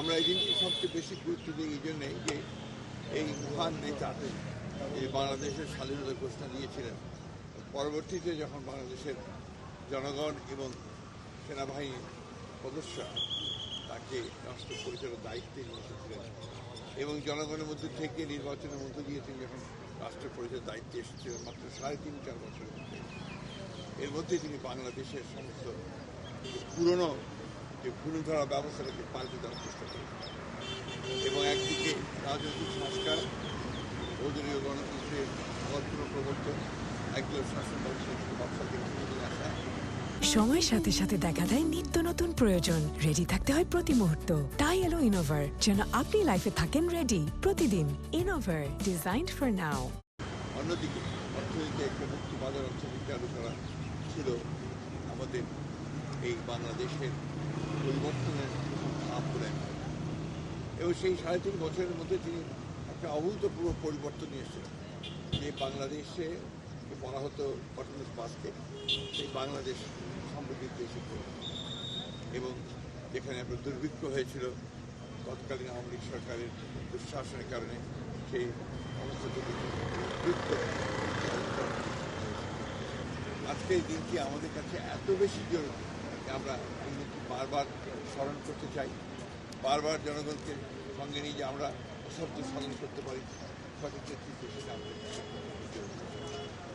আমরা এই দিনটি সবচেয়ে বেশি গুরুত্ব দিই এই জন্যেই যে এই মহান নেতা এই বাংলাদেশের স্বাধীনতা ঘোষণা দিয়েছিলেন, পরবর্তীতে যখন বাংলাদেশের জনগণ এবং সেনাবাহিনীর সদস্যরা তাকে রাষ্ট্র পরিচালনার দায়িত্বে নিয়ে এসেছিলেন এবং জনগণের মধ্যে থেকে নির্বাচনের মধ্য দিয়ে তিনি যখন রাষ্ট্র পরিচালনার দায়িত্বে এসেছিলেন মাত্র 3.5-4 বছরের মধ্যে, এর মধ্যে তিনি বাংলাদেশের সমস্ত পুরনো যে ভুলধারা ব্যবস্থাটাকে পাল্টে দেওয়ার চেষ্টা করেছেন এবং একদিকে রাজনৈতিক সংস্কার, বহুদলীয় গণতন্ত্রের কল্পনা প্রবর্তন, একদল শাসন ব্যবস্থাকে নিয়ে আসা। সময়ের সাথে সাথে দেখা দেয় নিত্য নতুন প্রয়োজন। রেডি থাকতে হয় প্রতি মুহূর্ত। তাই এলো ইনোভার, যেন আপনি লাইফে থাকেন রেডি প্রতিদিন। Innova, designed for now. অন্যদিকে অর্থনীতি একটা মুক্ত বাজার অর্থনীতি চালু করা ছিল আমাদের এই বাংলাদেশের পরিবর্তনের ধাপ বলে, এবং সেই 3.5 বছরের মধ্যে তিনি একটা অভূতপূর্ব পরিবর্তন নিয়ে এসেছিলেন। যে বাংলাদেশে বলা হতো অটোনমাস বাস্কেট, সেই বাংলাদেশ সমৃদ্ধির দেশে এবং যেখানে আপনার দুর্ভিক্ষ হয়েছিল তৎকালীন আওয়ামী লীগ সরকারের দুঃশাসনের কারণে, সেই অবস্থা থেকে দুর্ভিক্ষ। আজকে এই দিনটি আমাদের কাছে এত বেশি জরুরি, আমরা এই দিনটি বারবার স্মরণ করতে চাই, বারবার জনগণকে সঙ্গে নিয়ে যে আমরা অসাধ্য স্মরণ করতে পারি সঠিক নেতৃত্ব, সেটা আমাদের